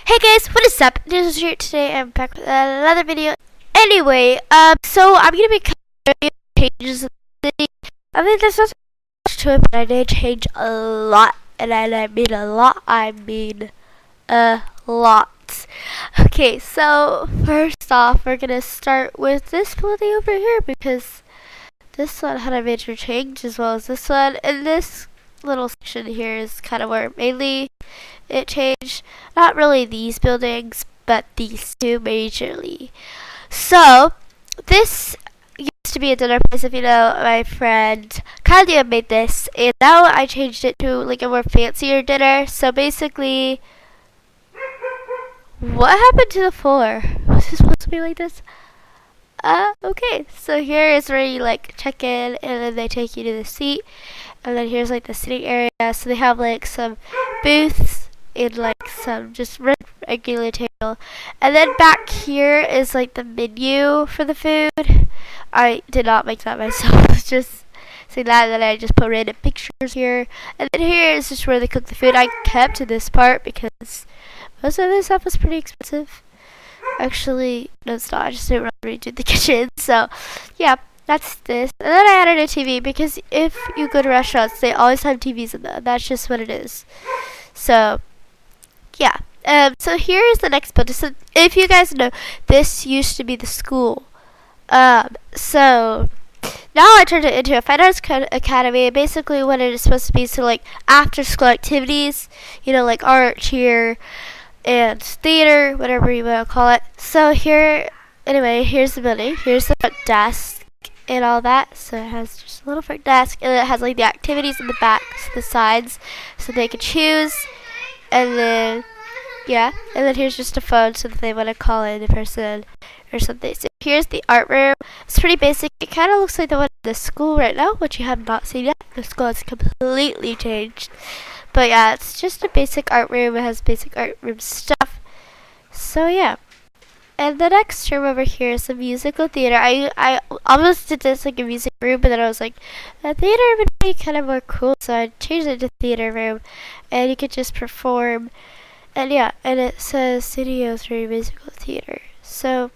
Hey guys, what is up? This is here today. I'm back with another video. Anyway, so I'm gonna be covering changes in the city. I mean, there's not much to it, but I did change a lot, and I mean a lot. I mean a lot. Okay, so first off, we're gonna start with this building over here because this one had a major change as well as this one, and this little section here is kind of where mainly it changed. Not really these buildings, but these two majorly. So this used to be a dinner place. If you know, my friend Kylie made this, and now I changed it to like a more fancier dinner. So basically, what happened to the floor? Was it supposed to be like this? Okay, so here is where you like check in, and then they take you to the seat, and then here's like the sitting area. So they have like some booths and like some just regular table, and then back here is like the menu for the food. I did not make that myself. It's just saying that, and then I just put random pictures here, and then here is just where they cook the food. I kept this part because most of this stuff was pretty expensive. Actually, no, it's not. I just didn't really redo the kitchen. So, yeah, that's this. And then I added a TV because if you go to restaurants, they always have TVs in them. That's just what it is. So, yeah. So here is the next building. So if you guys know, this used to be the school. So now I turned it into a fine arts academy. Basically, what it is supposed to be, so like after school activities, you know, like art, cheer, and theater, whatever you want to call it. So here, anyway, here's the building. Here's the front desk and all that. So it has just a little front desk, and it has like the activities in the back, the sides, so they can choose. And then, yeah, and then here's just a phone, so that they want to call in a person or something. So here's the art room. It's pretty basic. It kind of looks like the one in the school right now, which you have not seen yet. The school has completely changed. But yeah, it's just a basic art room. It has basic art room stuff. So yeah. And the next room over here is the musical theater. I almost did this like a music room, but then I was like, a theater would be kind of more cool. So I changed it to theater room. And you could just perform. And yeah, and it says Studio 3 Musical Theater. So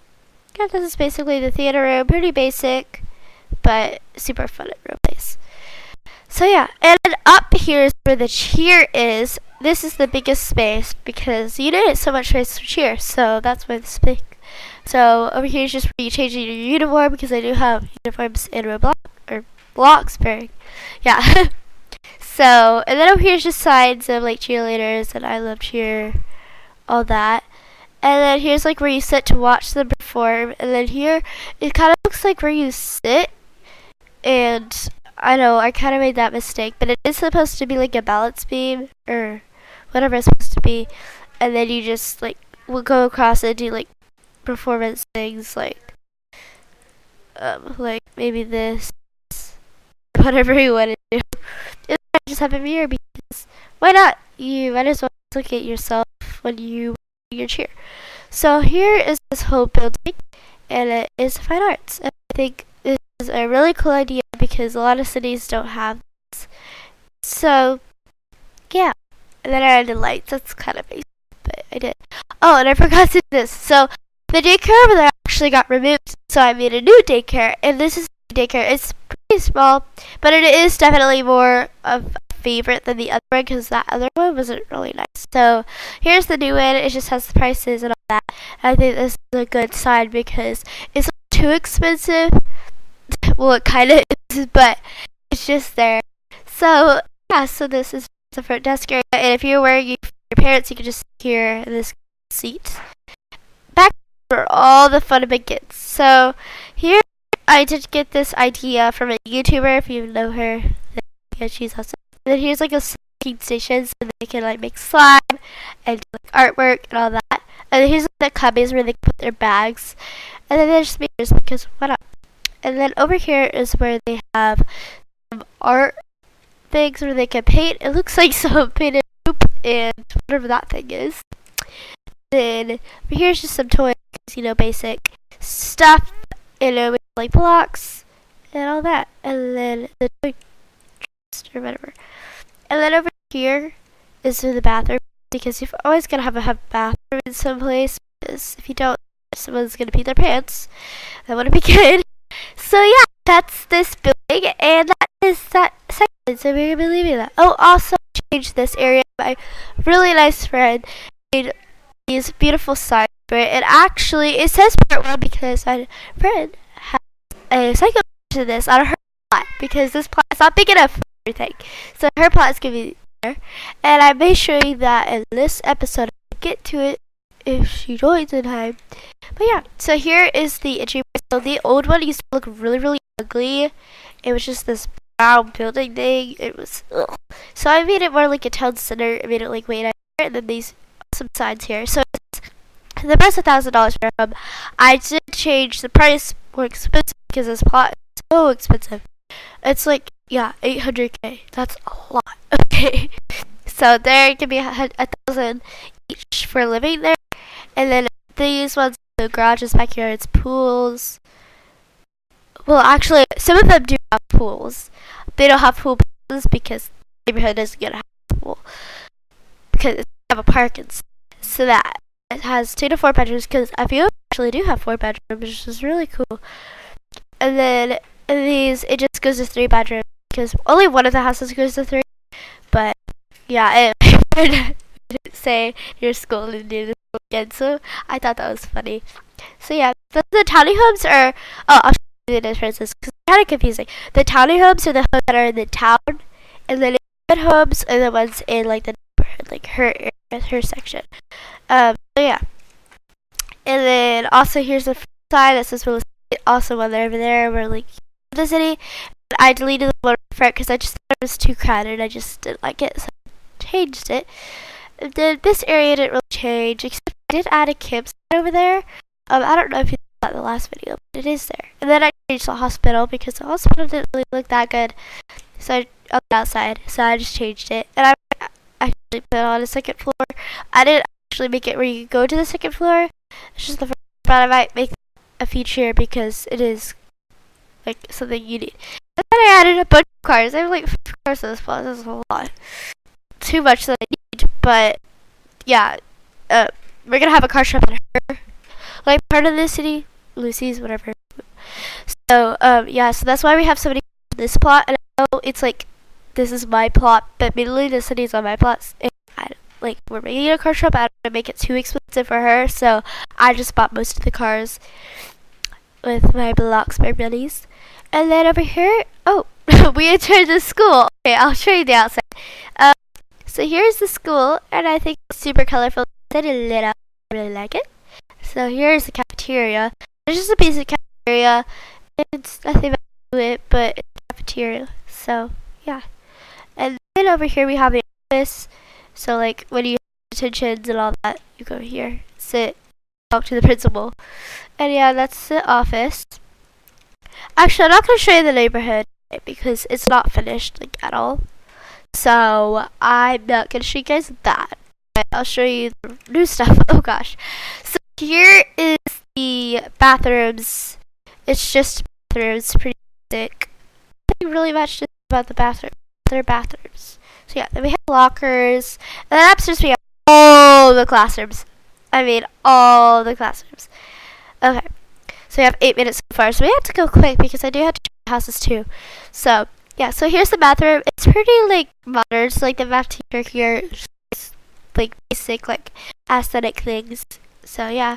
yeah, this is basically the theater room. Pretty basic, but super fun and real place. So yeah, and then up here is where the cheer is. This is the biggest space because you need so much space for cheer, so that's why this big. So over here is just where you change your uniform, because I do have uniforms in Bloxburg. Yeah. So, and then over here is just signs of like cheerleaders and I love cheer, all that. And then here's like where you sit to watch them perform. And then here, it kind of looks like where you sit, and I know, I kind of made that mistake, but it is supposed to be like a balance beam, or whatever it's supposed to be, and then you just, like, will go across and do, like, performance things, like maybe this, whatever you want to do. And I just have a mirror, because why not? You might as well look at yourself when you do your cheer. So here is this whole building, and it is fine arts, and I think this is a really cool idea because a lot of cities don't have this. So, yeah. And then I added lights. That's kind of basic, but I did. Oh, and I forgot to do this. So, the daycare over there actually got removed, so I made a new daycare, and this is daycare. It's pretty small, but it is definitely more of a favorite than the other one, because that other one wasn't really nice. So, here's the new one. It just has the prices and all that. I think this is a good sign because it's not too expensive. Well, it kind of is, but it's just there. So, yeah, so this is the front desk area. And if you're wearing it for your parents, you can just sit here in this seat. Back where all the fun begins. So, here I did get this idea from a YouTuber. If you know her, then yeah, she's awesome. And then here's like a smoking station, so they can like make slime and do like artwork and all that. And then here's like the cubbies where they can put their bags. And then there's mirrors, because why not? And then over here is where they have some art things where they can paint. It looks like some painted poop and whatever that thing is. Then over here is just some toys, you know, basic stuff, you know, like blocks and all that. And then the toy chest or whatever. And then over here is where the bathroom, because you've always got to have a bathroom in some place, because if you don't, someone's gonna pee their pants. That wouldn't be good. So yeah, that's this building, and that is that section. So we're gonna be leaving that. Oh, also change this area. My really nice friend made these beautiful signs for it. And actually, it says part 1 because my friend has a second to this on her plot, because this plot is not big enough for everything. So her plot is gonna be there, and I may show you that in this episode. I'll get to it if she joins in time. But yeah, so here is the entry. So the old one used to look really, really ugly. It was just this brown building thing. It was ugh. So I made it more like a town center. I made it like way nicer, and then these awesome signs here. So it's the price $1,000 for a home. I did change the price more expensive because this plot is so expensive. It's like, yeah, 800K. That's a lot. Okay. So there can be $1,000 each for living there. And then these ones, the garages, backyards, pools. Well, actually, some of them do have pools. They don't have pool pools because the neighborhood isn't going to have a pool. Because it's have a park instead. So that it has 2 to 4 bedrooms, because a few actually do have 4 bedrooms, which is really cool. And then in these, it just goes to 3 bedrooms, because only one of the houses goes to 3. But yeah, it didn't say your school and do this again, so I thought that was funny. So yeah, the tiny homes are, oh, I'll show you the differences because it's kind of confusing. The tiny homes are the homes that are in the town, and then the homes are the ones in like the neighborhood, like her area, her section. So yeah, and then also here's the sign that says real estate. Also one over there, we're like the city. And I deleted the one front because I just thought it was too crowded. I just didn't like it, so I changed it. And then this area didn't really change, except I did add a campsite over there. I don't know if you saw that in the last video, but it is there. And then I changed the hospital because the hospital didn't really look that good. So on the outside, so I just changed it. And I actually put it on the second floor. I didn't actually make it where you go to the second floor. It's just the first, but I might make a feature because it is like something you need. And then I added a bunch of cars. I have like 5 cars in this spot. This is a lot. Too much that I need, but yeah, we're gonna have a car shop in her, like part of the city, Lucy's, whatever. So yeah, so that's why we have so many in this plot. And I know it's like this is my plot, but mainly the city's on my plots. And like we're making a car shop. I don't want to make it too expensive for her, so I just bought most of the cars with my Bloxburg buddies. And then over here, oh, we entered the school. Okay, I'll show you the outside. So here's the school, and I think it's super colorful. It's lit up. I really like it. So here's the cafeteria. It's just a piece of cafeteria. It's nothing to it, but it's a cafeteria. So yeah. And then over here we have the office. So like when you have detentions and all that, you go here, sit, talk to the principal. And yeah, that's the office. Actually, I'm not going to show you the neighborhood because it's not finished like at all. So I'm not going to show you guys that. But I'll show you the new stuff. Oh gosh. So here is the bathrooms. It's just bathrooms, pretty basic. Nothing really much about the bathroom. They're bathrooms. So yeah, then we have lockers. And then upstairs we have all the classrooms. I mean, all the classrooms. Okay. So we have 8 minutes so far. So we have to go quick because I do have to show the houses too. So yeah, so here's the bathroom. It's pretty like modern. It's like the math teacher here. It's like basic like aesthetic things. So yeah.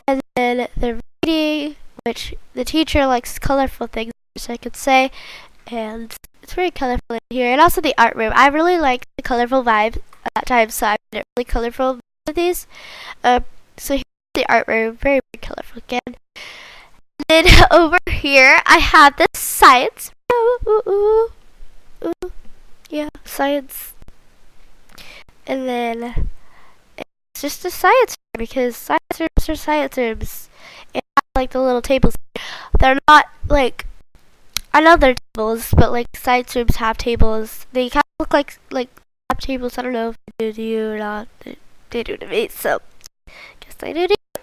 And then the reading, which the teacher likes colorful things, which I could say. And it's very colorful in here. And also the art room. I really like the colorful vibe at that time, so I made it really colorful with these. So here's the art room. Very, very colorful again. And then over here I have the science. Ooh. Yeah, science. And then it's just a science room because science rooms are science rooms. And I like the little tables. They're not like, I know they're tables, but like science rooms have tables. They kind of look like lab tables. I don't know if they do to you or not. They do to me, so I guess they do to you.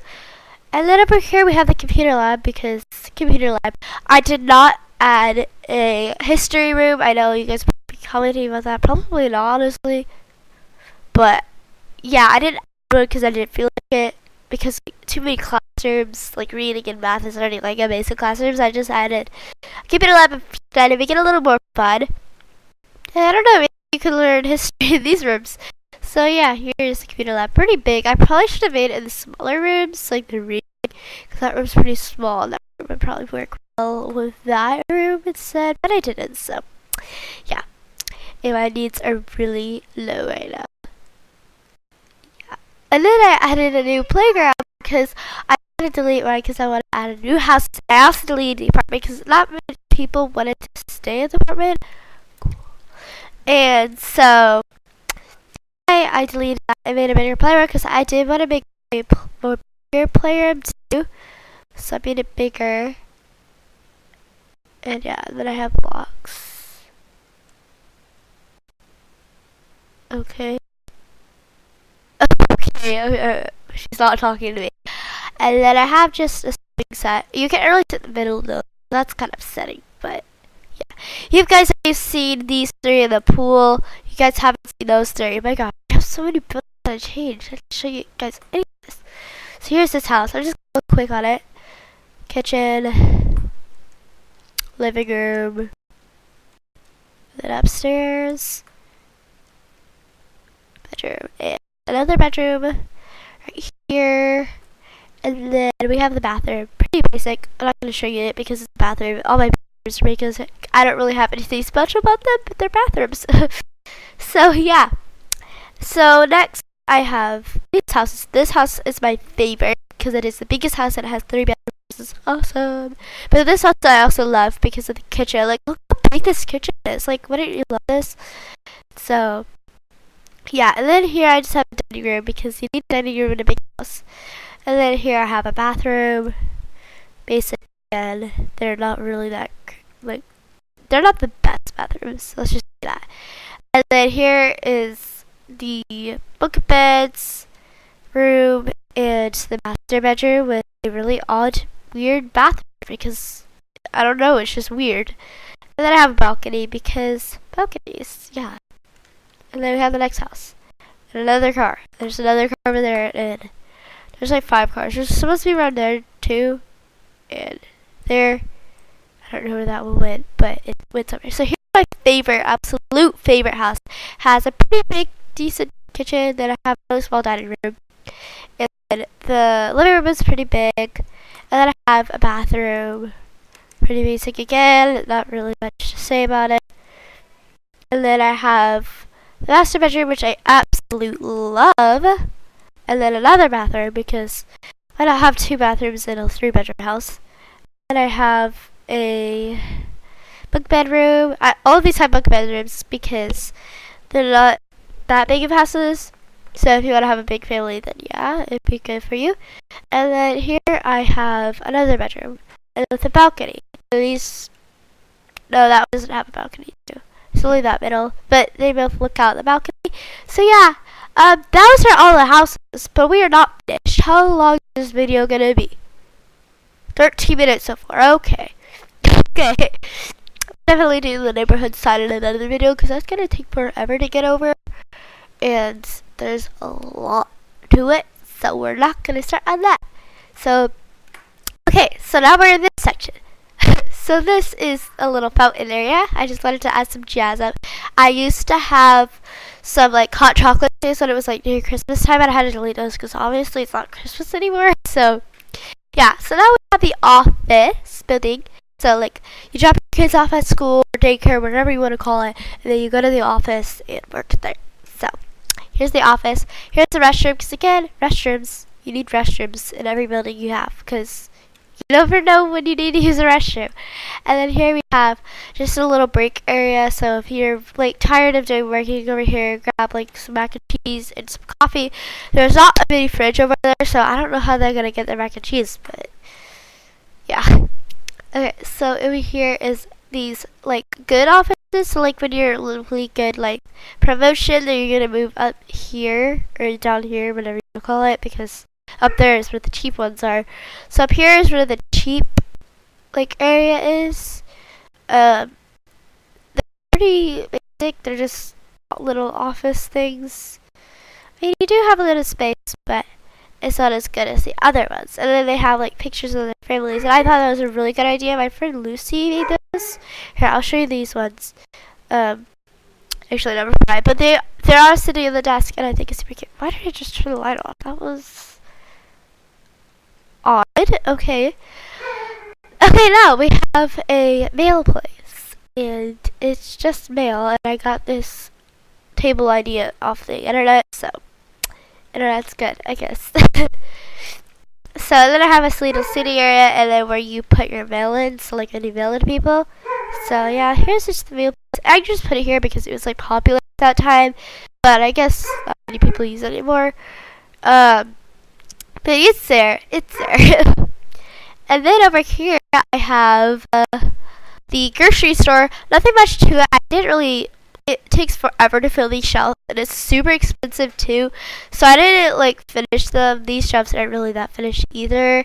And then over here we have the computer lab because computer lab. I did not add a history room. I know you guys might be commenting about that. Probably not, honestly. But yeah, I didn't one because I didn't feel like it. Because too many classrooms, like reading and math is already like amazing classrooms. I just added Computer Lab and to make it a little more fun. And I don't know, maybe you could learn history in these rooms. So yeah, here's the Computer Lab. Pretty big. I probably should have made it in the smaller rooms, like the reading, because that room's pretty small. And that room would probably work well with that room instead, but I didn't. So yeah, and my needs are really low right now. And then I added a new playground because I had to delete one because I want to add a new house. I also deleted the apartment because not many people wanted to stay in the apartment. And so I deleted that. I made a bigger playground because I did want to make a more bigger playground too. So I made it bigger. And yeah, then I have blocks. Okay. Okay, she's not talking to me. And then I have just a swing set. You can't really sit in the middle though. That's kind of upsetting, but yeah. You guys have seen these three in the pool. You guys haven't seen those three. Oh my god, I have so many buildings that change. I can show you guys any of this. So here's this house. I'm just gonna go quick on it. Kitchen, living room, then upstairs, bedroom, and another bedroom right here, and then we have the bathroom. Pretty basic. I'm not going to show you it because it's a bathroom. All my bathrooms are because I don't really have anything special about them, but they're bathrooms. So yeah. So next I have these houses. This house is my favorite because it is the biggest house and it has 3 bedrooms. It's awesome. But this house I also love because of the kitchen. Like, look how big this kitchen is. Like, wouldn't you love this? So yeah, and then here I just have a dining room because you need a dining room in a big house. And then here I have a bathroom, basic, and they're not really that, like, they're not the best bathrooms, let's just say that. And then here is the bunk beds room and the master bedroom with a really odd, weird bathroom because, I don't know, it's just weird. And then I have a balcony because balconies, yeah. And then we have the next house. And another car. There's another car over there. And there's like 5 cars. There's supposed to be around there too. And there. I don't know where that one went. But it went somewhere. So here's my favorite, absolute favorite house. Has a pretty big, decent kitchen. Then I have a really small dining room. And the living room is pretty big. And then I have a bathroom. Pretty basic again. Not really much to say about it. And then I have the master bedroom, which I absolutely love, and then another bathroom because I don't have 2 bathrooms in a 3-bedroom house. And I have a bunk bedroom. All of these have bunk bedrooms because they're not that big of houses. So if you want to have a big family, then yeah, it'd be good for you. And then here I have another bedroom and with a balcony. No, that doesn't have a balcony too. It's only that middle, but they both look out the balcony. So yeah, those are all the houses, but we are not finished. How long is this video gonna be? 13 minutes so far. Okay. Okay. Definitely do the neighborhood side in another video because that's gonna take forever to get over, and there's a lot to it. So we're not gonna start on that. So okay, so now we're in this section. So this is a little fountain area. I just wanted to add some jazz up. I used to have some like hot chocolate days when it was like near Christmas time, and I had to delete those because obviously it's not Christmas anymore. So yeah, so now we have the office building. So like you drop your kids off at school or daycare, whatever you want to call it, and then you go to the office and work there. So here's the office. Here's the restroom because again, restrooms. You need restrooms in every building you have because you never know when you need to use a restroom. And then here we have just a little break area. So if you're like tired of doing work, you can go over here, grab like some mac and cheese and some coffee. There's not a mini fridge over there, so I don't know how they're gonna get their mac and cheese, but yeah. Okay, so over here is these like good offices. So like when you're really good like promotion, then you're gonna move up here or down here, whatever you call it, because up there is where the cheap ones are. So up here is where the cheap like area is. They're pretty basic. They're just little office things. I mean, you do have a little space, but it's not as good as the other ones. And then they have like pictures of their families, and I thought that was a really good idea. My friend Lucy made those. Here, I'll show you these ones. Actually, never mind. But they're all sitting on the desk, and I think it's super cute. Why did I just turn the light off? That was odd. Okay. Okay, now we have a mail place, and it's just mail, and I got this table idea off the internet, so internet's good, I guess. So then I have a little sitting area, and then where you put your mail in, so like any mail in people. So yeah, here's just the mail place. I just put it here because it was like popular at that time, but I guess not many people use it anymore. But it's there. And then over here I have the grocery store. Nothing much to it. It takes forever to fill these shelves, and it's super expensive too. So I didn't like finish them. These shelves aren't really that finished either,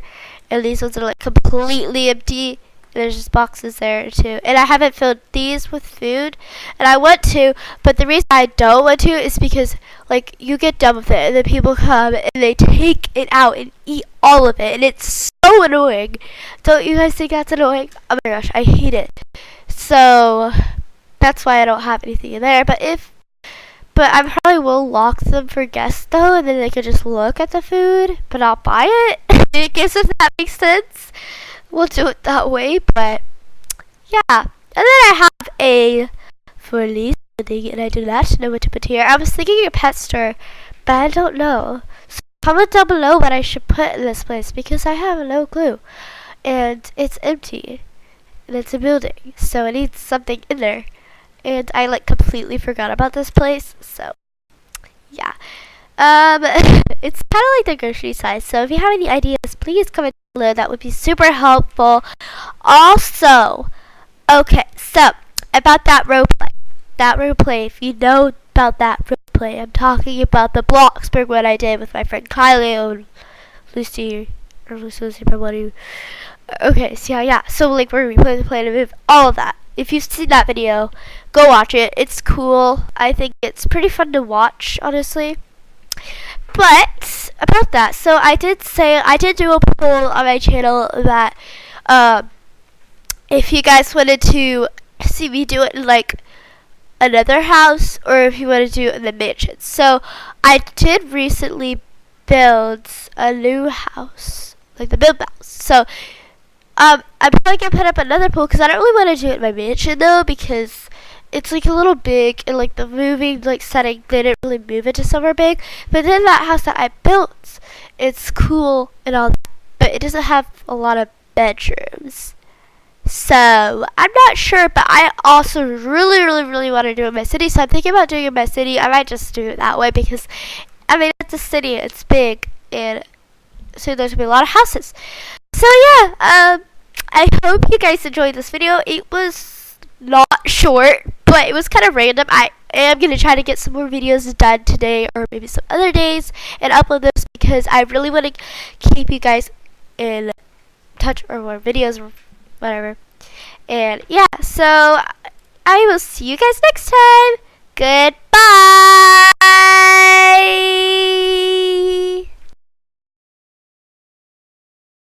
and these ones are like completely empty. There's just boxes there too, and I haven't filled these with food, and I want to, but the reason I don't want to is because like you get done with it, and then people come and they take it out and eat all of it, and it's so annoying. Don't you guys think that's annoying? Oh my gosh, I hate it. So that's why I don't have anything in there. But I probably will lock them for guests though, and then they could just look at the food, but not buy it. I guess if that makes sense. We'll do it that way, but yeah. And then I have a furley thing, and I do not know what to put here. I was thinking a pet store, but I don't know. So comment down below what I should put in this place, because I have no clue. And it's empty, and it's a building, so it needs something in there. And I like completely forgot about this place, so yeah. It's kind of like the grocery size, so if you have any ideas, please comment below. That would be super helpful. Also, okay, so about that role play, if you know about that role play, I'm talking about the Bloxburg one I did with my friend Kylie and Lucy, probably. Okay, so yeah, so like where we play the play to move, all of that. If you've seen that video, go watch it. It's cool. I think it's pretty fun to watch, honestly. But about that, so I did do a poll on my channel that if you guys wanted to see me do it in like another house, or if you want to do it in the mansion. So I did recently build a new house, like the build house. So I'm probably gonna put up another poll because I don't really want to do it in my mansion though, because it's like a little big, and like the moving like setting, they didn't really move it to somewhere big. But then that house that I built, it's cool and all that, but it doesn't have a lot of bedrooms. So I'm not sure, but I also really want to do it in my city. So I'm thinking about doing it in my city. I might just do it that way because I mean it's a city, it's big, and so there's gonna be a lot of houses. So yeah, I hope you guys enjoyed this video. It was not short, but it was kind of random. I am going to try to get some more videos done today, or maybe some other days, and upload those, because I really want to keep you guys in touch, or more videos, or whatever. And yeah, so I will see you guys next time. Goodbye.